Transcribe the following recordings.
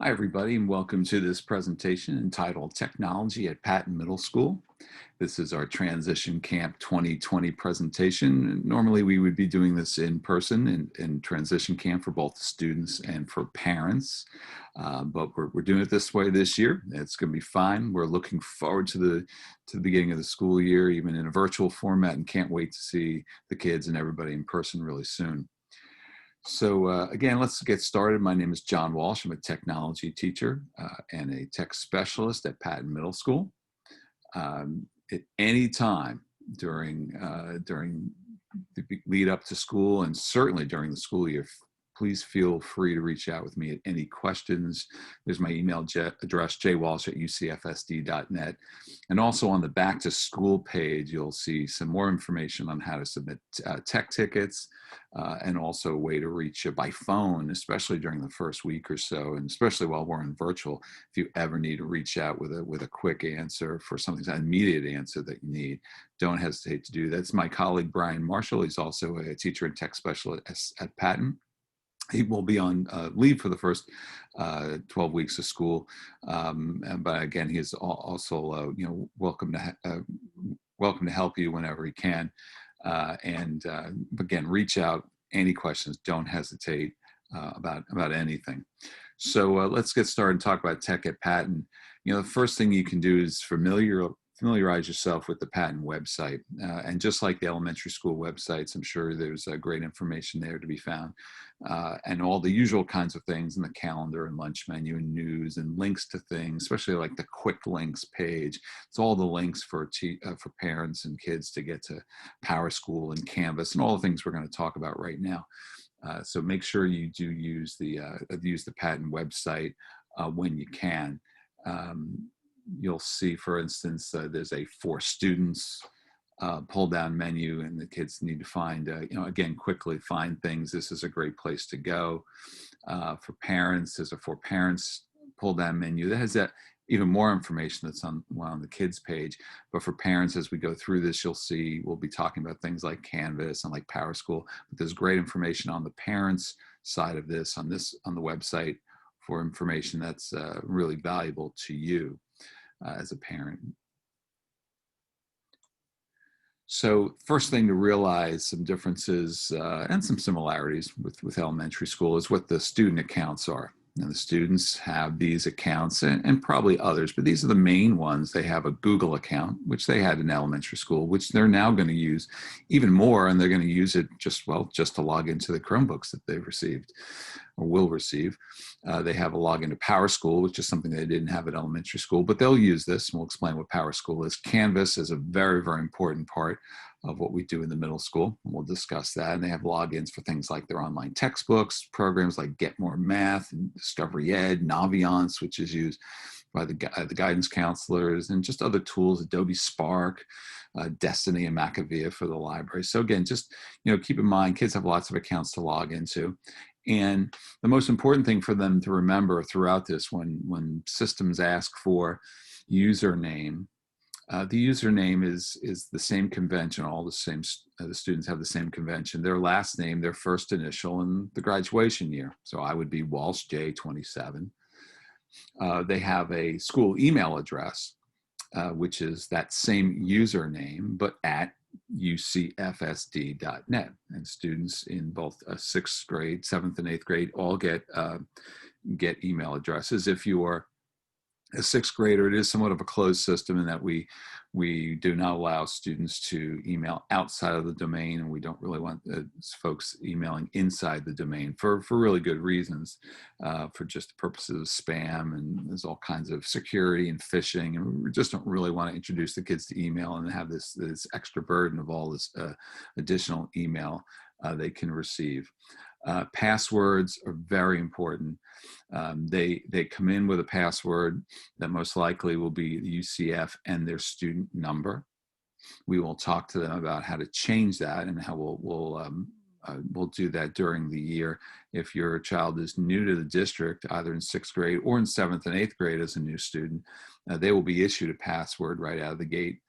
Hi, everybody, and welcome to this presentation entitled Technology at Patton Middle School. This is our Transition Camp 2020 presentation. Normally, we would be doing this in person in Transition Camp for both the students and for parents, but we're doing it this way this year. It's going to be fine. We're looking forward to the beginning of the school year, even in a virtual format, and can't wait to see the kids and everybody in person really soon. So again, let's get started. My name is John Walsh. I'm a technology teacher and a tech specialist at Patton Middle School. At any time during the lead up to school and certainly during the school year, please feel free to reach out with me at any questions. There's my email address, jwalsh@ucfsd.net. And also on the back to school page, you'll see some more information on how to submit tech tickets and also a way to reach you by phone, especially during the first week or so, and especially while we're in virtual. If you ever need to reach out with a quick answer for something, an immediate answer that you need, don't hesitate to do that. That's my colleague, Brian Marshall. He's also a teacher and tech specialist at Patton. He will be on leave for the first 12 weeks of school, but again, he is also welcome to help you whenever he can. And again, reach out. Any questions? Don't hesitate about anything. So let's get started and talk about tech at Patton. The first thing you can do is familiarize yourself with the Patton website. And just like the elementary school websites, I'm sure there's great information there to be found. And all the usual kinds of things in the calendar and lunch menu and news and links to things, especially like the quick links page. It's all the links for parents and kids to get to PowerSchool and Canvas and all the things we're going to talk about right now. So make sure you do use the Patton website when you can. You'll see, for instance, there's a for students pull down menu, and the kids need to find, again, quickly find things. This is a great place to go. For parents, there's a for parents pull down menu that has that even more information that's on the kids page. But for parents, as we go through this, you'll see we'll be talking about things like Canvas and like PowerSchool. But there's great information on the parents side of this on the website for information that's really valuable to you as a parent. So first thing to realize, some differences and some similarities with elementary school is what the student accounts are. And the students have these accounts and probably others, but these are the main ones. They have a Google account, which they had in elementary school, which they're now going to use even more, and they're going to use it just to log into the Chromebooks that they've received or will receive. They have a login to PowerSchool, which is something they didn't have at elementary school, but they'll use this, and we'll explain what PowerSchool is. Canvas is a very, very important part of what we do in the middle school, and we'll discuss that. And they have logins for things like their online textbooks, programs like Get More Math and Discovery Ed, Naviance, which is used by the guidance counselors, and just other tools, Adobe Spark, Destiny, and Macavia for the library. So again, just keep in mind, kids have lots of accounts to log into. And the most important thing for them to remember throughout this, when systems ask for username, the username is the same convention. All the students have the same convention. Their last name, their first initial, and the graduation year. So I would be Walsh J27. They have a school email address, which is that same username, but at ucfsd.net. And students in both 6th grade, 7th and 8th grade all get email addresses. If you are a 6th grader, it is somewhat of a closed system in that we do not allow students to email outside of the domain, and we don't really want folks emailing inside the domain for really good reasons, for just the purposes of spam, and there's all kinds of security and phishing, and we just don't really want to introduce the kids to email and have this extra burden of all this additional email they can receive. Passwords are very important. They come in with a password that most likely will be the UCF and their student number. We will talk to them about how to change that and how we'll do that during the year. If your child is new to the district, either in 6th grade or in 7th and 8th grade as a new student, they will be issued a password right out of the gate.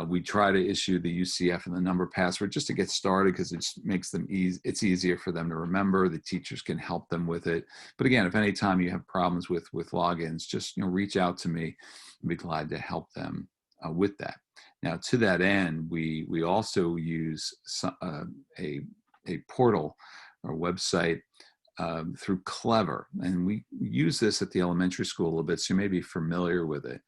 We try to issue the UCF and the number password just to get started, because it just makes them it's easier for them to remember. The teachers can help them with it. But again, if any time you have problems with logins, just reach out to me. I'd be glad to help them with that. Now, to that end, we also use a portal or website through Clever, and we use this at the elementary school a little bit, so you may be familiar with it.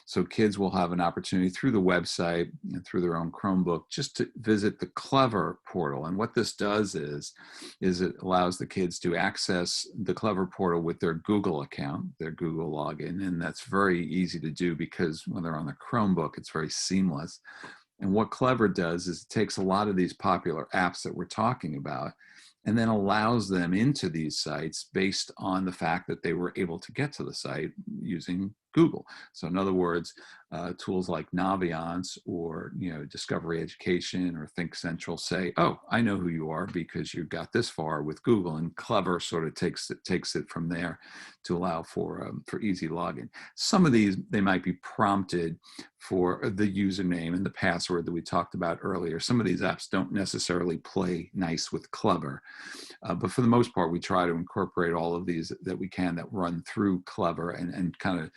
So kids will have an opportunity through the website and through their own Chromebook just to visit the Clever portal. And what this does is it allows the kids to access the Clever portal with their Google account, their Google login. And that's very easy to do because when they're on the Chromebook, it's very seamless. And what Clever does is it takes a lot of these popular apps that we're talking about and then allows them into these sites based on the fact that they were able to get to the site using Google. So in other words, tools like Naviance or Discovery Education or Think Central say, oh, I know who you are because you got this far with Google, and Clever sort of takes it from there to allow for easy login. Some of these, they might be prompted for the username and the password that we talked about earlier. Some of these apps don't necessarily play nice with Clever, but for the most part, we try to incorporate all of these that we can that run through Clever and kind of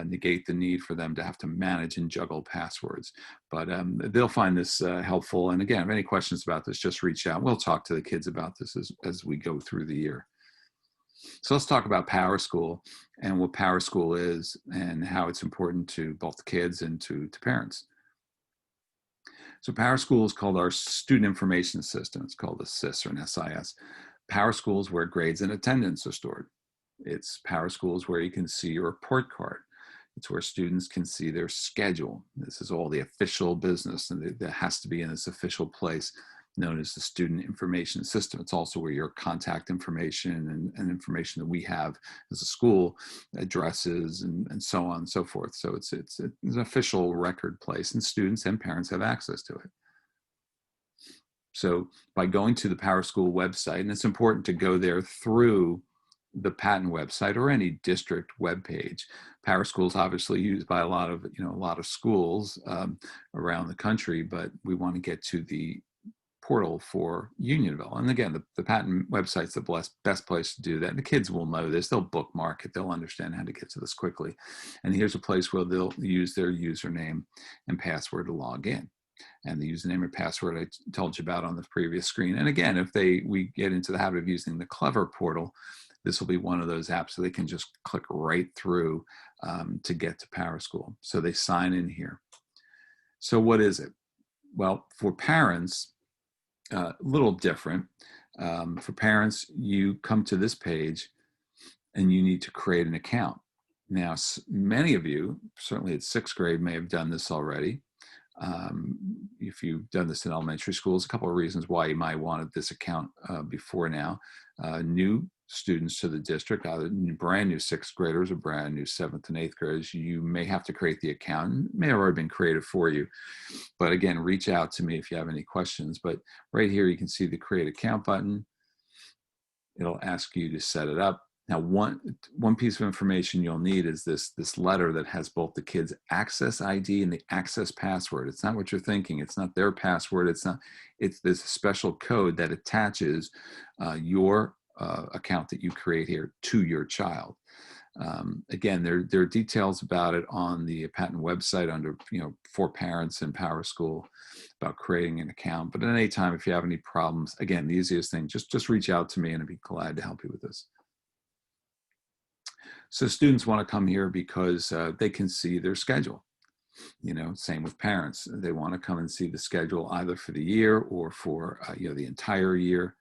negate the need for them to have to manage and juggle passwords. But they'll find this helpful. And again, if any questions about this, just reach out. We'll talk to the kids about this as we go through the year. So let's talk about PowerSchool and what PowerSchool is and how it's important to both the kids and to parents. So PowerSchool is called our Student Information System. It's called a SIS or an SIS. PowerSchool is where grades and attendance are stored. It's PowerSchool is where you can see your report card. It's where students can see their schedule. This is all the official business, and that has to be in this official place known as the Student Information System. It's also where your contact information and information that we have as a school, addresses and so on and so forth. So it's an official record place, and students and parents have access to it. So by going to the PowerSchool website, and it's important to go there through the Patton website or any district webpage. PowerSchool is obviously used by a lot of schools around the country, but we want to get to the portal for Unionville. And again, the Patton website's the best place to do that. And the kids will know this. They'll bookmark it. They'll understand how to get to this quickly. And here's a place where they'll use their username and password to log in. And the username and password I told you about on the previous screen. And again, if we get into the habit of using the Clever portal, this will be one of those apps so they can just click right through to get to PowerSchool. So they sign in here. So what is it? Well, for parents, a little different. For parents, you come to this page and you need to create an account. Now, many of you, certainly at sixth grade, may have done this already. If you've done this in elementary schools, a couple of reasons why you might wanted this account before now. New students to the district, either brand new sixth graders or brand new seventh and eighth graders, you may have to create the account. It may have already been created for you. But again, reach out to me if you have any questions. But right here, you can see the create account button. It'll ask you to set it up. Now, one piece of information you'll need is this letter that has both the kids' access ID and the access password. It's not what you're thinking. It's not their password. It's this special code that attaches your account that you create here to your child. Again, there are details about it on the Patton website under, for parents and PowerSchool about creating an account. But at any time, if you have any problems, again, the easiest thing, just reach out to me and I'd be glad to help you with this. So students want to come here because they can see their schedule. Same with parents. They want to come and see the schedule either for the year or for the entire year.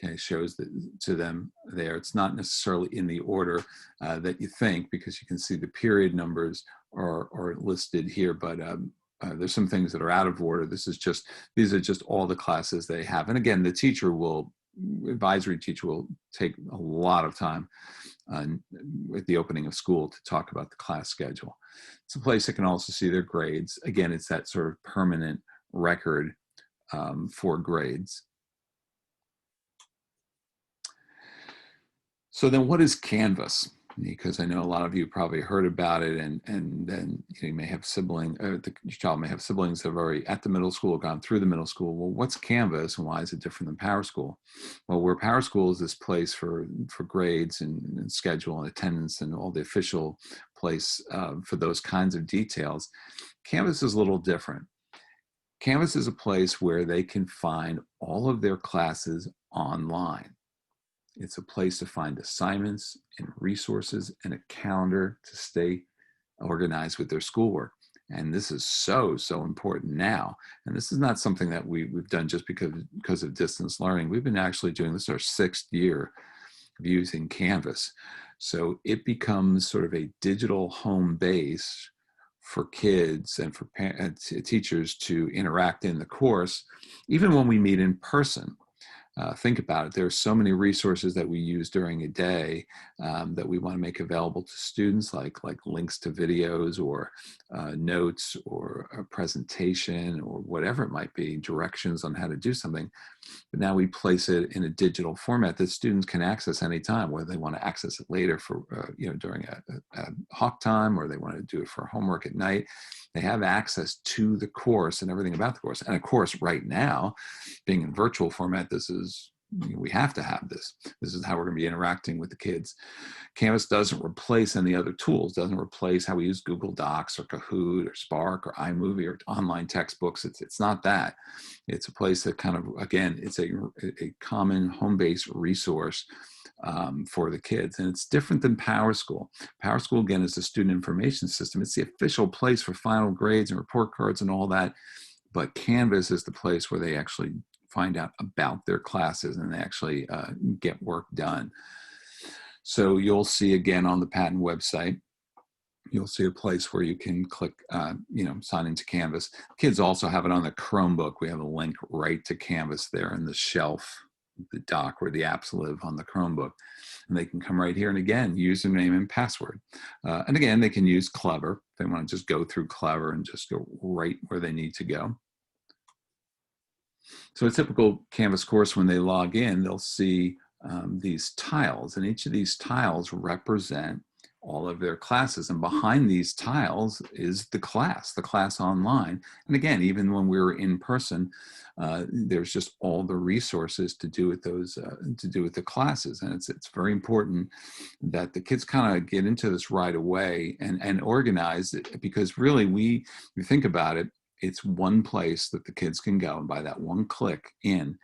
Okay, shows that to them there. It's not necessarily in the order that you think, because you can see the period numbers are listed here, but there's some things that are out of order. These are just all the classes they have. And again, the advisory teacher will take a lot of time at the opening of school to talk about the class schedule. It's a place that can also see their grades. Again, it's that sort of permanent record for grades. So then what is Canvas? because I know a lot of you probably heard about it, and then you may have siblings, or your child may have siblings that have already at the middle school, gone through the middle school. Well, what's Canvas and why is it different than PowerSchool? Well, where PowerSchool is this place for grades and schedule and attendance and all the official place for those kinds of details, Canvas is a little different. Canvas is a place where they can find all of their classes online. It's a place to find assignments and resources and a calendar to stay organized with their schoolwork. And this is so important now. And this is not something that we've done just because of distance learning. We've been actually doing this our 6th year of using Canvas. So it becomes sort of a digital home base for kids and for teachers to interact in the course, even when we meet in person. Think about it. There are so many resources that we use during a day that we want to make available to students, like links to videos or notes or a presentation or whatever it might be, directions on how to do something. But now we place it in a digital format that students can access anytime, whether they want to access it later for, during a hawk time, or they want to do it for homework at night. They have access to the course and everything about the course. And of course, right now, being in virtual format, we have to have this. This is how we're going to be interacting with the kids. Canvas doesn't replace any other tools, doesn't replace how we use Google Docs or Kahoot or Spark or iMovie or online textbooks. It's not that. It's a place that kind of, again, it's a common home-based resource for the kids. And it's different than PowerSchool. PowerSchool, again, is the student information system. It's the official place for final grades and report cards and all that. But Canvas is the place where they actually find out about their classes and they actually get work done. So you'll see, again, on the Patent website, you'll see a place where you can click, sign into Canvas. Kids also have it on the Chromebook. We have a link right to Canvas there in the shelf, the dock where the apps live on the Chromebook. And they can come right here and, again, username and password. And again, they can use Clever. If they want to just go through Clever and just go right where they need to go. So a typical Canvas course, when they log in, they'll see these tiles, and each of these tiles represent all of their classes. And behind these tiles is the class online. And again, even when we were in person, there's just all the resources to do with those, to do with the classes. And it's very important that the kids kind of get into this right away and organize it, because really you think about it, it's one place that the kids can go, and by that one click in,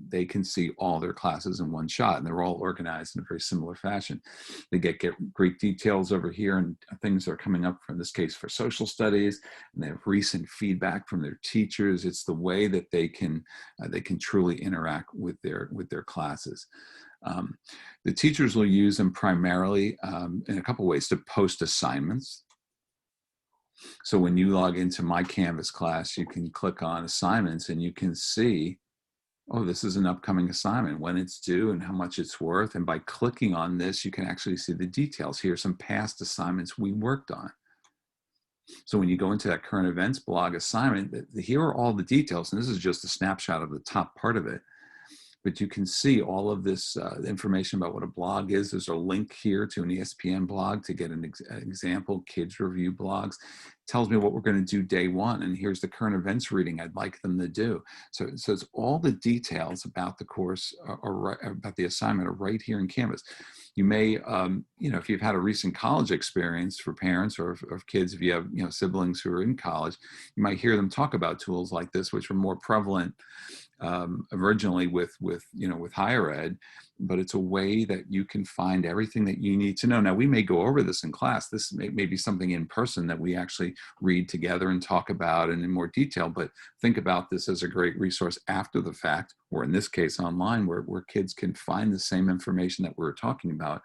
they can see all their classes in one shot, and they're all organized in a very similar fashion. They get great details over here and things that are coming up, in this case, for social studies, and they have recent feedback from their teachers. It's the way that they can truly interact with their classes. The teachers will use them primarily in a couple ways: to post assignments. So when you log into My Canvas class, you can click on assignments and you can see, oh, this is an upcoming assignment, when it's due and how much it's worth. And by clicking on this, you can actually see the details. Here are some past assignments we worked on. So when you go into that current events blog assignment, here are all the details. And this is just a snapshot of the top part of it. But you can see all of this information about what a blog is. There's a link here to an ESPN blog to get an example, kids review blogs. It tells me what we're going to do day one, and here's the current events reading I'd like them to do. So it's all the details about the course or about the assignment are right here in Canvas. You may, if you've had a recent college experience, for parents or kids, if you have siblings who are in college, you might hear them talk about tools like this, which were more prevalent originally with higher ed, but it's a way that you can find everything that you need to know. Now, we may go over this in class. This may be something in person that we actually read together and talk about and in more detail, but think about this as a great resource after the fact, or in this case online, where kids can find the same information that we're talking about.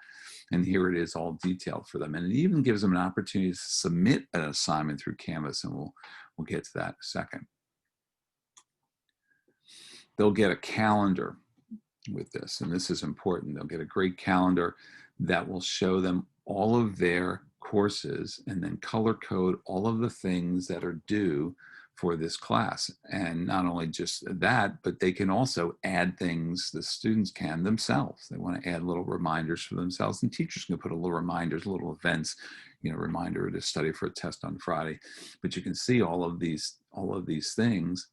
And here it is all detailed for them. And it even gives them an opportunity to submit an assignment through Canvas, and we'll get to that in a second. They'll get a calendar with this, and this is important. They'll get a great calendar that will show them all of their courses and then color code all of the things that are due for this class. And not only just that, but they can also add things, the students can themselves. They want to add little reminders for themselves, and teachers can put a little reminders, little events, reminder to study for a test on Friday. But you can see all of these things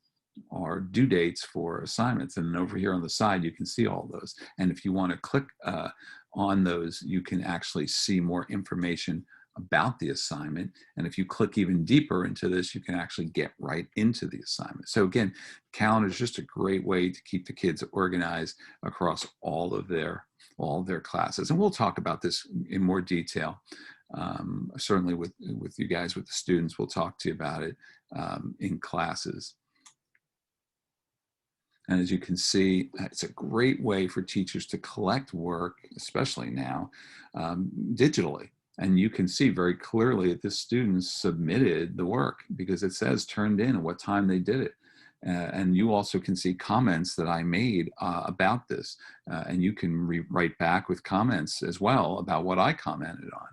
are due dates for assignments. And over here on the side, you can see all those. And if you want to click on those, you can actually see more information about the assignment. And if you click even deeper into this, you can actually get right into the assignment. So again, calendar is just a great way to keep the kids organized across all of their classes. And we'll talk about this in more detail. Certainly with you guys, with the students, we'll talk to you about it in classes. And as you can see, it's a great way for teachers to collect work, especially now, digitally. And you can see very clearly that the students submitted the work because it says turned in and what time they did it. And you also can see comments that I made about this. And you can write back with comments as well about what I commented on.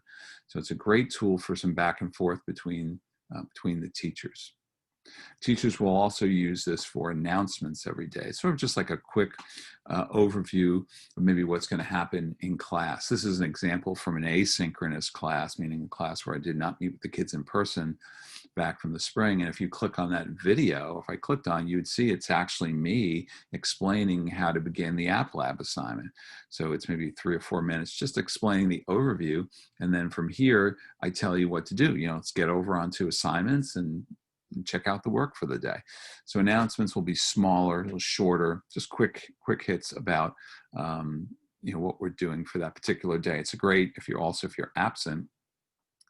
So it's a great tool for some back and forth between the teachers. Teachers will also use this for announcements every day, sort of just like a quick overview of maybe what's going to happen in class. This is an example from an asynchronous class, meaning a class where I did not meet with the kids in person back from the spring. And if you click on that video, if I clicked on, you would see it's actually me explaining how to begin the App Lab assignment. So it's maybe 3 or 4 minutes just explaining the overview. And then from here, I tell you what to do. Let's get over onto assignments and check out the work for the day. So announcements will be smaller, a little shorter, just quick hits about what we're doing for that particular day. It's great if you're absent,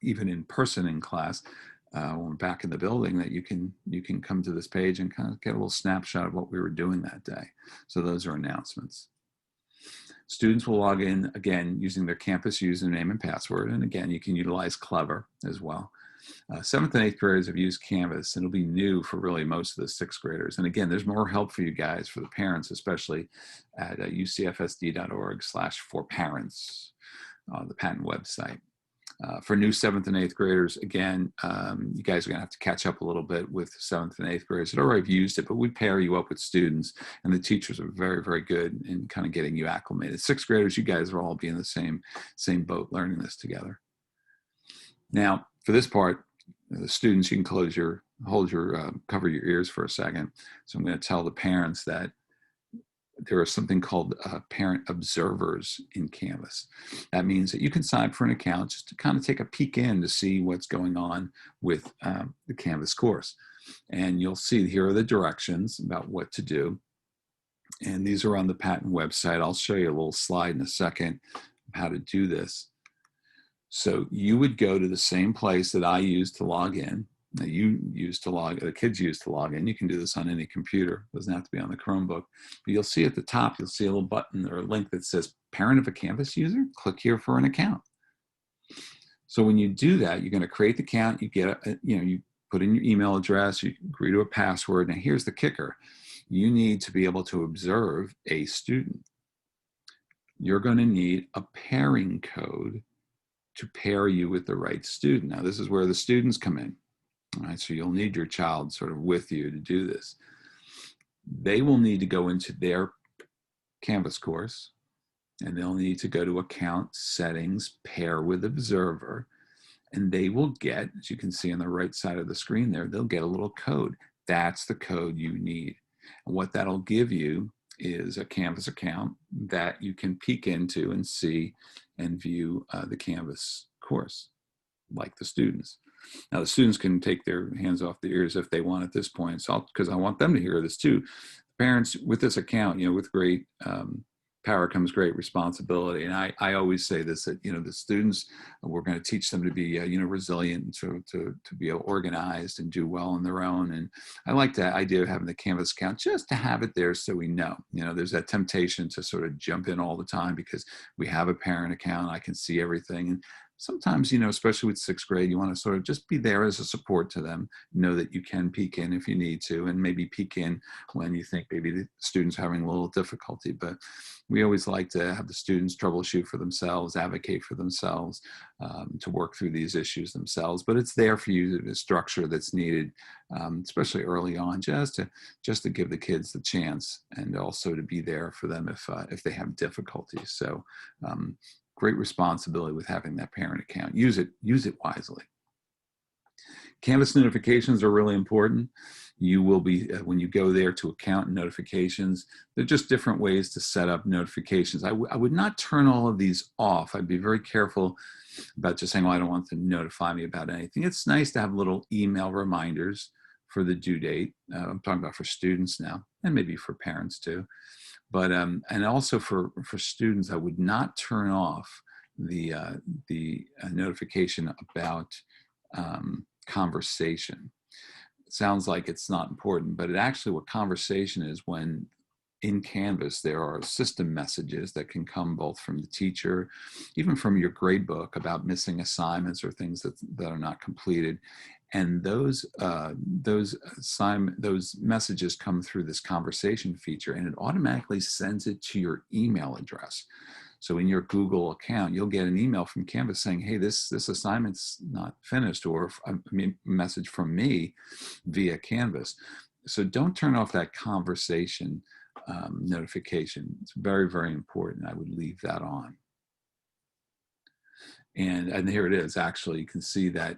even in person in class, when we're back in the building, that you can come to this page and kind of get a little snapshot of what we were doing that day. So those are announcements. Students will log in again using their campus username and password, and again you can utilize Clever as well. 7th and 8th graders have used Canvas, and it'll be new for really most of the 6th graders. And again, there's more help for you guys, for the parents, especially at ucfsd.org/forparents, the Patent website. For new 7th and 8th graders, again, you guys are going to have to catch up a little bit with 7th and 8th graders that already have used it, but we pair you up with students, and the teachers are very, very good in kind of getting you acclimated. 6th graders, you guys will all be in the same boat learning this together. Now, for this part, the students, you can cover your ears for a second. So I'm going to tell the parents that there is something called parent observers in Canvas. That means that you can sign up for an account just to kind of take a peek in to see what's going on with the Canvas course. And you'll see here are the directions about what to do. And these are on the Patent website. I'll show you a little slide in a second of how to do this. So you would go to the same place that I used to log in, that the kids used to log in. You can do this on any computer. It doesn't have to be on the Chromebook. But you'll see at the top, you'll see a little button or a link that says Parent of a Canvas User. Click here for an account. So when you do that, you're going to create the account. You get you put in your email address. You agree to a password. Now here's the kicker: you need to be able to observe a student. You're going to need a pairing code to pair you with the right student. Now, this is where the students come in. All right, so you'll need your child sort of with you to do this. They will need to go into their Canvas course, and they'll need to go to Account Settings, Pair with Observer, and they will get, as you can see on the right side of the screen there, they'll get a little code. That's the code you need. And what that'll give you is a Canvas account that you can peek into and see and view the Canvas course, like the students. Now, the students can take their hands off their ears if they want at this point, so because I want them to hear this too. Parents with this account, with great power comes great responsibility. And I always say this, that, the students, we're going to teach them to be, resilient and to be organized and do well on their own. And I like that idea of having the Canvas account just to have it there so we know, there's that temptation to sort of jump in all the time because we have a parent account. I can see everything. And sometimes, especially with sixth grade, you want to sort of just be there as a support to them, know that you can peek in if you need to, and maybe peek in when you think maybe the student's having a little difficulty. But we always like to have the students troubleshoot for themselves, advocate for themselves, to work through these issues themselves. But it's there for you, the structure that's needed, especially early on, just to give the kids the chance, and also to be there for them if they have difficulties. So great responsibility with having that parent account. Use it wisely. Canvas notifications are really important. You will be, when you go there to account notifications, they're just different ways to set up notifications. I would not turn all of these off. I'd be very careful about just saying, well, I don't want them to notify me about anything. It's nice to have little email reminders for the due date. I'm talking about for students now, and maybe for parents too. But and also for students, I would not turn off the notification about conversation. It sounds like it's not important, but what conversation is, when in Canvas there are system messages that can come both from the teacher, even from your grade book, about missing assignments or things that are not completed. And those messages come through this conversation feature, and it automatically sends it to your email address. So in your Google account, you'll get an email from Canvas saying, hey, this assignment's not finished, or a message from me via Canvas. So don't turn off that conversation notification. It's very, very important. I would leave that on. And here it is. Actually, you can see that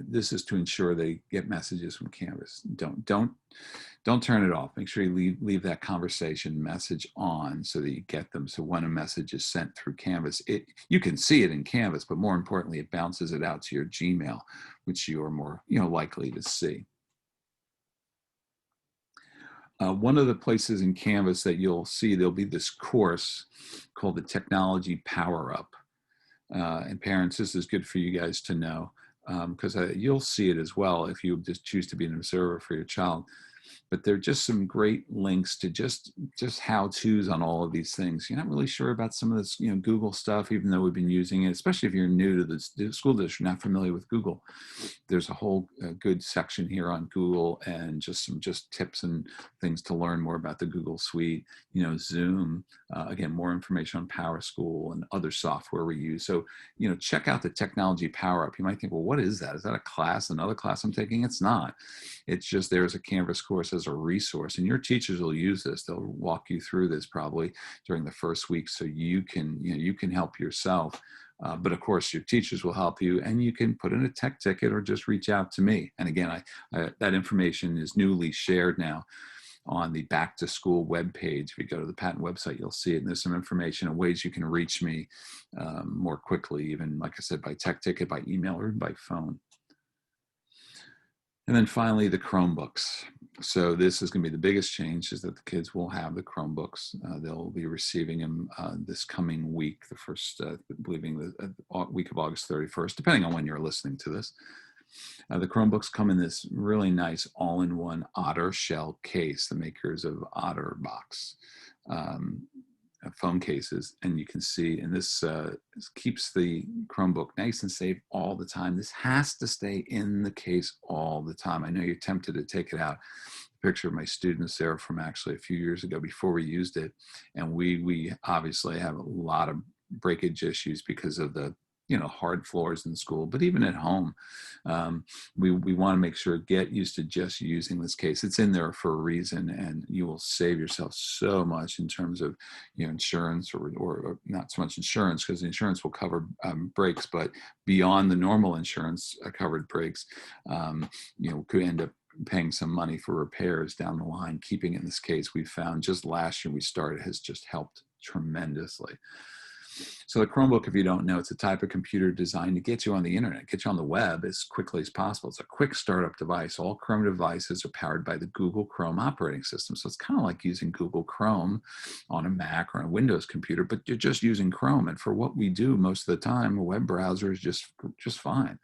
this is to ensure they get messages from Canvas. Don't turn it off. Make sure you leave that conversation message on so that you get them. So when a message is sent through Canvas, you can see it in Canvas, but more importantly, it bounces it out to your Gmail, which you are more likely to see. One of the places in Canvas that you'll see, there'll be this course called the Technology Power Up. And parents, this is good for you guys to know, because you'll see it as well if you just choose to be an observer for your child. But there are just some great links to just how-tos on all of these things. You're not really sure about some of this, Google stuff, even though we've been using it, especially if you're new to the school district, not familiar with Google. There's a whole good section here on Google, and just some tips and things to learn more about the Google suite. Zoom, again, more information on PowerSchool and other software we use. So, check out the Technology Power Up. You might think, well, what is that? Is that a class, another class I'm taking? It's not. It's just there's a Canvas course as a resource, and your teachers will use this. They'll walk you through this probably during the first week, so you can help yourself. But of course, your teachers will help you, and you can put in a tech ticket or just reach out to me. And again, that information is newly shared now on the Back to School webpage. If you go to the Patent website, you'll see it. And there's some information and ways you can reach me more quickly, even, like I said, by tech ticket, by email, or by phone. And then finally, the Chromebooks. So this is going to be the biggest change, is that the kids will have the Chromebooks. They'll be receiving them this coming week, the first, believing the week of August 31st, depending on when you're listening to this. The Chromebooks come in this really nice all-in-one Otter shell case, the makers of OtterBox. Phone cases, and you can see, and this keeps the Chromebook nice and safe all the time. This has to stay in the case all the time. I know you're tempted to take it out. A picture of my students there from actually a few years ago before we used it, and we obviously have a lot of breakage issues because of the hard floors in school, but even at home, we want to make sure, get used to just using this case. It's in there for a reason, and you will save yourself so much in terms of insurance, or not so much insurance, because the insurance will cover breaks, but beyond the normal insurance covered breaks, could end up paying some money for repairs down the line. Keeping it in this case, we found just last year we started, has just helped tremendously. So the Chromebook, if you don't know, it's a type of computer designed to get you on the internet, get you on the web as quickly as possible. It's a quick startup device. All Chrome devices are powered by the Google Chrome operating system. So it's kind of like using Google Chrome on a Mac or a Windows computer, but you're just using Chrome. And for what we do most of the time, a web browser is just fine.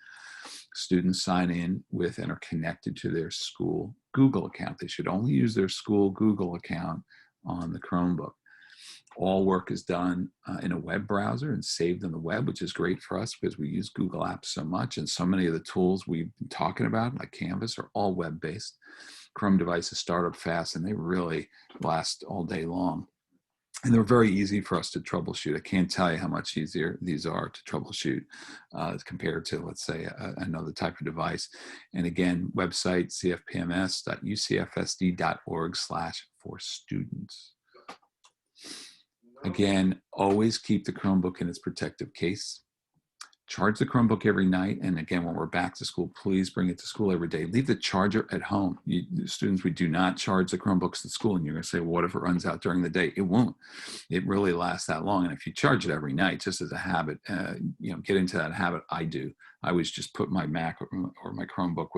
Students sign in with and are connected to their school Google account. They should only use their school Google account on the Chromebook. All work is done in a web browser and saved on the web, which is great for us because we use Google Apps so much. And so many of the tools we've been talking about, like Canvas, are all web-based. Chrome devices start up fast and they really last all day long. And they're very easy for us to troubleshoot. I can't tell you how much easier these are to troubleshoot compared to, let's say, another type of device. And again, website cfpms.ucfsd.org/for-students. Again, always keep the Chromebook in its protective case. Charge the Chromebook every night. And again, when we're back to school, please bring it to school every day. Leave the charger at home. Students, we do not charge the Chromebooks at school. And you're going to say, well, what if it runs out during the day? It won't. It really lasts that long. And if you charge it every night, just as a habit, get into that habit. I do. I always just put my Mac or my Chromebook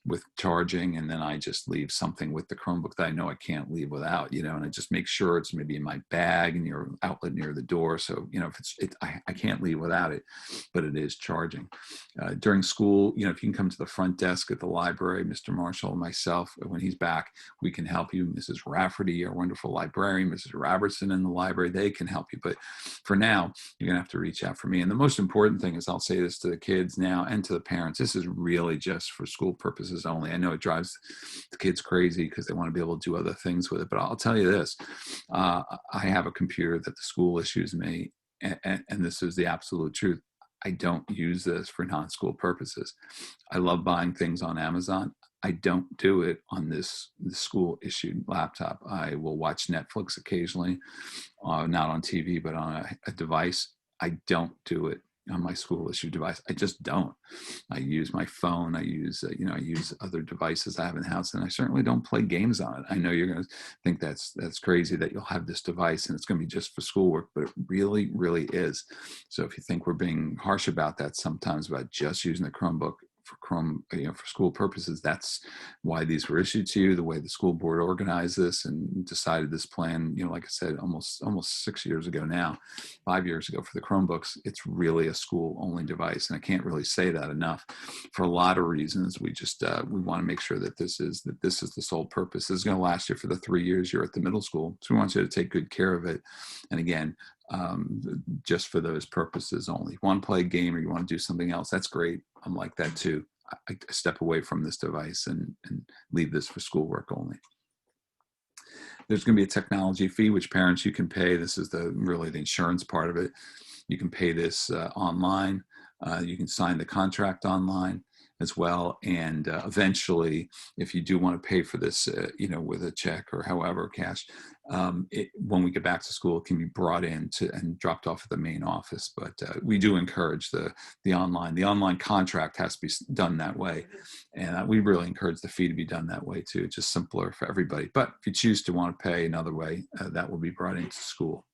with charging, and then I just leave something with the Chromebook that I know I can't leave without, and I just make sure it's maybe in my bag and your outlet near the door. So, if I can't leave without it, but it is charging. During school, if you can come to the front desk at the library, Mr. Marshall and myself, when he's back, we can help you. Mrs. Rafferty, our wonderful librarian, Mrs. Robertson in the library, they can help you. But for now, you're gonna have to reach out for me. And the most important thing is, I'll say this to the kids now and to the parents, this is really just for school purposes only. I know it drives the kids crazy because they want to be able to do other things with it, but I'll tell you this, I have a computer that the school issues me, and this is the absolute truth. I don't use this for non-school purposes. I love buying things on Amazon. I don't do it on this school issued laptop. I will watch Netflix occasionally, not on TV, but on a device. I don't do it on my school issue device. I just don't. I use my phone. I use, I use other devices I have in the house, and I certainly don't play games on it. I know you're going to think that's crazy that you'll have this device and it's going to be just for schoolwork, but it really, really is. So if you think we're being harsh about that sometimes about just using the Chromebook for for school purposes, that's why these were issued to you, the way the school board organized this and decided this plan, like I said, almost 6 years ago now, 5 years ago for the Chromebooks. It's really a school only device. And I can't really say that enough for a lot of reasons. We just, we want to make sure that this is the sole purpose. This is going to last you for the 3 years you're at the middle school. So we want you to take good care of it. And again, just for those purposes only. If you want to play a game or you want to do something else, that's great. I'm like that too. I step away from this device and leave this for schoolwork only. There's going to be a technology fee, which parents you can pay. This is really the insurance part of it. You can pay this online. You can sign the contract online as well. And eventually, if you do want to pay for this, with a check or however, cash, when we get back to school, it can be brought in and dropped off at the main office. But we do encourage the online. The online contract has to be done that way. And we really encourage the fee to be done that way too. It's just simpler for everybody. But if you choose to want to pay another way, that will be brought into school.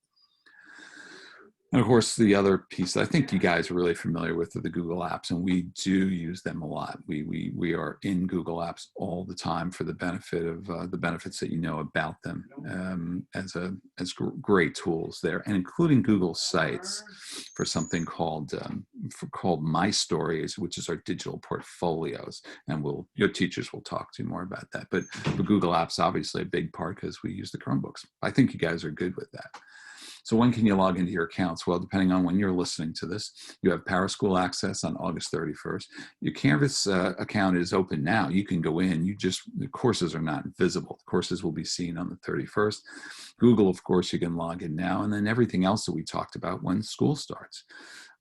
And of course, the other piece I think you guys are really familiar with are the Google Apps, and we do use them a lot. We are in Google Apps all the time for the benefit of the benefits that you know about them as great tools there, and including Google Sites for something called My Stories, which is our digital portfolios. And your teachers will talk to you more about that. But Google Apps obviously a big part because we use the Chromebooks. I think you guys are good with that. So when can you log into your accounts? Well, depending on when you're listening to this, you have PowerSchool access on August 31st. Your Canvas account is open now. You can go in. The courses are not visible. The courses will be seen on the 31st. Google, of course, you can log in now. And then everything else that we talked about when school starts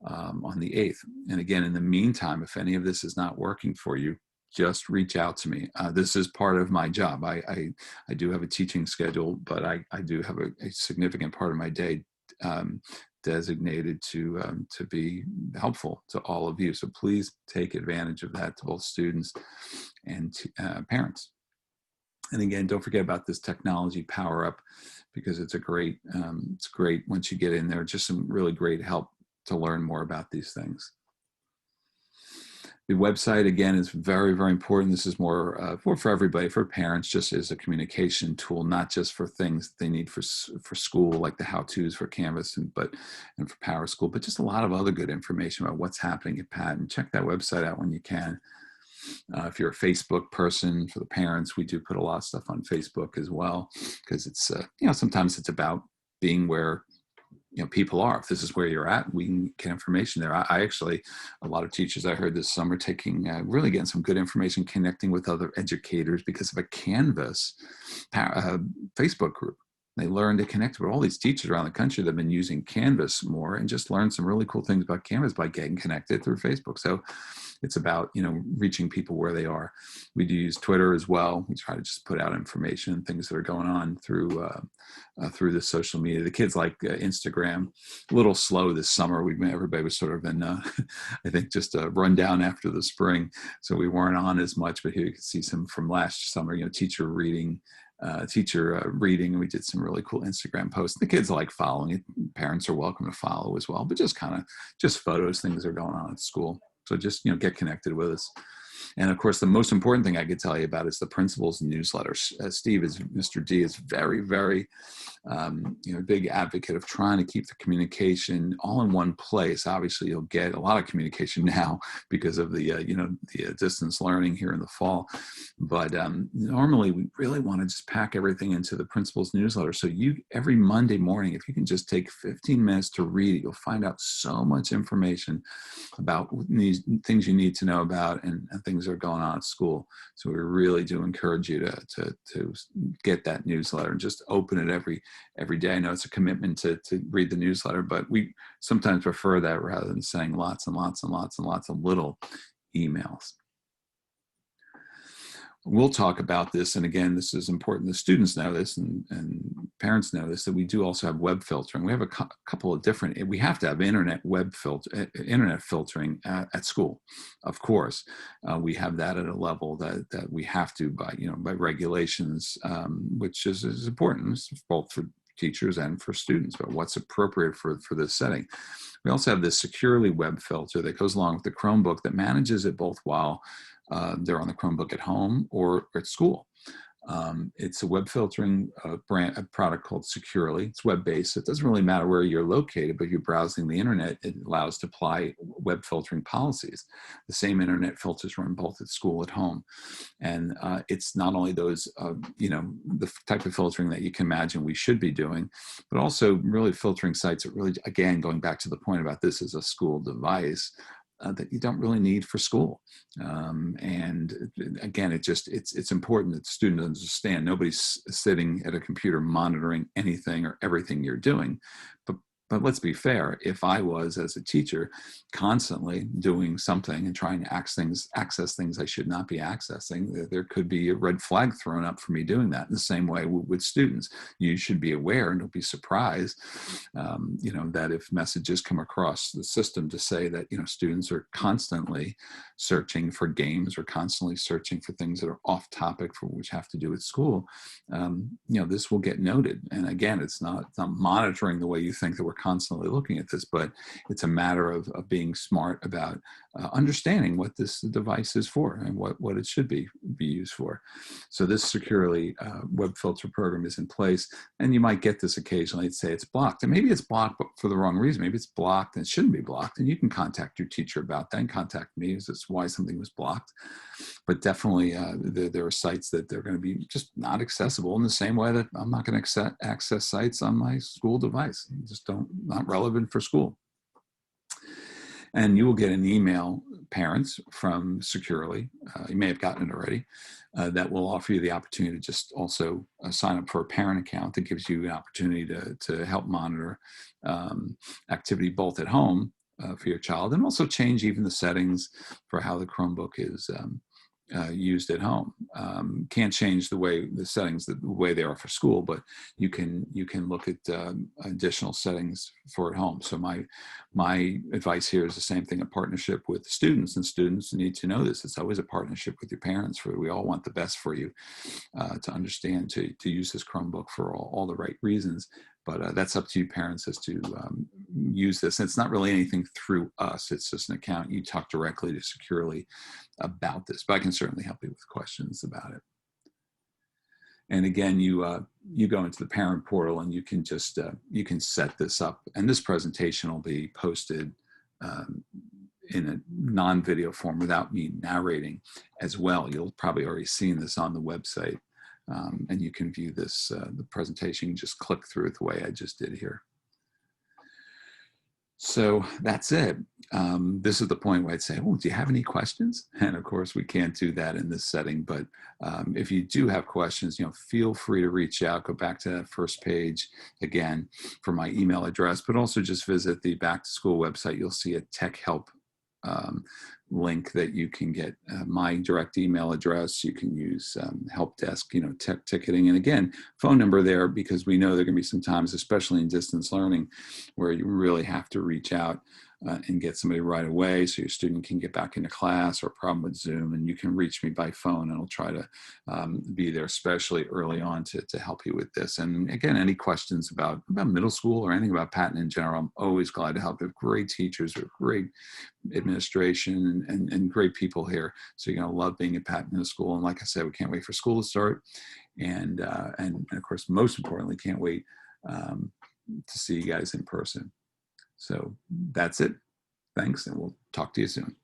on the 8th. And again, in the meantime, if any of this is not working for you, just reach out to me. This is part of my job. I do have a teaching schedule, but I do have a significant part of my day designated to be helpful to all of you. So please take advantage of that, to both students and parents. And again, don't forget about this technology power up, because it's great once you get in there. Just some really great help to learn more about these things. The website, again, is very, very important. This is more for everybody, for parents, just as a communication tool, not just for things they need for school, like the how-tos for Canvas and for PowerSchool, but just a lot of other good information about what's happening at Pat. And check that website out when you can. If you're a Facebook person, for the parents, we do put a lot of stuff on Facebook as well, because it's, sometimes it's about being where people are. If this is where you're at, we can get information there. I actually, a lot of teachers I heard this summer taking, really getting some good information, connecting with other educators because of a Canvas Facebook group. They learned to connect with all these teachers around the country that have been using Canvas more, and just learned some really cool things about Canvas by getting connected through Facebook. So it's about, reaching people where they are. We do use Twitter as well. We try to just put out information and things that are going on through the social media. The kids like Instagram. A little slow this summer. Everybody was sort of in, I think, just a rundown after the spring, so we weren't on as much. But here you can see some from last summer. Teacher reading. Reading. We did some really cool Instagram posts. The kids like following it. Parents are welcome to follow as well, but just photos, things that are going on at school. So just, get connected with us. And of course, the most important thing I could tell you about is the principal's newsletters. Mr. D is very, very, big advocate of trying to keep the communication all in one place. Obviously, you'll get a lot of communication now because of the distance learning here in the fall. But normally, we really want to just pack everything into the principal's newsletter. So every Monday morning, if you can just take 15 minutes to read it, you'll find out so much information about these things you need to know about and things that are going on at school. So we really do encourage you to get that newsletter and just open it every day. I know it's a commitment to read the newsletter, but we sometimes prefer that rather than saying lots and lots and lots and lots of little emails. We'll talk about this, and again, this is important. The students know this, and parents know this, that we do also have web filtering. We have a couple of different. We have to have internet filtering at school, of course. We have that at a level that we have to by regulations, which is important both for teachers and for students, but what's appropriate for this setting. We also have this securely web filter that goes along with the Chromebook that manages it both while they're on the Chromebook at home or at school. It's a web filtering product called Securely. It's web-based. It doesn't really matter where you're located, but if you're browsing the internet, it allows to apply web filtering policies. The same internet filters run both at school and at home. And it's not only those, the type of filtering that you can imagine we should be doing, but also really filtering sites that really, again, going back to the point about this as a school device, that you don't really need for school. And again, it's important that students understand nobody's sitting at a computer monitoring anything or everything you're doing. But let's be fair, if I was, as a teacher, constantly doing something and trying to access things I should not be accessing, there could be a red flag thrown up for me doing that. In the same way with students, you should be aware and don't be surprised, that if messages come across the system to say that, students are constantly searching for games or constantly searching for things that are off topic for which have to do with school, this will get noted. And again, it's not monitoring the way you think that we're constantly looking at this, but it's a matter of being smart about understanding what this device is for and what it should be used for. So this Securely web filter program is in place, and you might get this occasionally. Say it's blocked, and maybe it's blocked for the wrong reason. Maybe it's blocked and it shouldn't be blocked, and you can contact your teacher about that and contact me as to why something was blocked. But definitely there are sites that they're going to be just not accessible in the same way that I'm not going to access sites on my school device. Just not relevant for school. And you will get an email, parents, from Securely. You may have gotten it already. That will offer you the opportunity to just also sign up for a parent account that gives you an opportunity to help monitor activity both at home for your child, and also change even the settings for how the Chromebook is used at home. Can't change the settings the way they are for school, but you can look at additional settings for at home. So my advice here is the same thing: a partnership with students, and students need to know this. It's always a partnership with your parents. We all want the best for you, to understand to use this Chromebook for all the right reasons. But that's up to you parents as to use this. And it's not really anything through us. It's just an account. You talk directly to Securely about this, but I can certainly help you with questions about it. And again, you go into the parent portal and you can just, you can set this up. And this presentation will be posted in a non-video form without me narrating as well. You'll probably already seen this on the website. And you can view this, the presentation, just click through it the way I just did here. So that's it. This is the point where I'd say, oh, do you have any questions? And of course, we can't do that in this setting. But if you do have questions, feel free to reach out. Go back to that first page again for my email address, but also just visit the Back to School website. You'll see a tech help link that you can get my direct email address. You can use help desk, tech ticketing. And again, phone number there, because we know there can be some times, especially in distance learning, where you really have to reach out and get somebody right away so your student can get back into class, or a problem with Zoom, and you can reach me by phone, and I'll try to be there, especially early on, to help you with this. And again, any questions about middle school or anything about Patton in general, I'm always glad to help. We have great teachers, we have great administration, and great people here. So you're gonna love being at Patton Middle School. And like I said, we can't wait for school to start. And of course, most importantly, can't wait to see you guys in person. So that's it. Thanks, and we'll talk to you soon.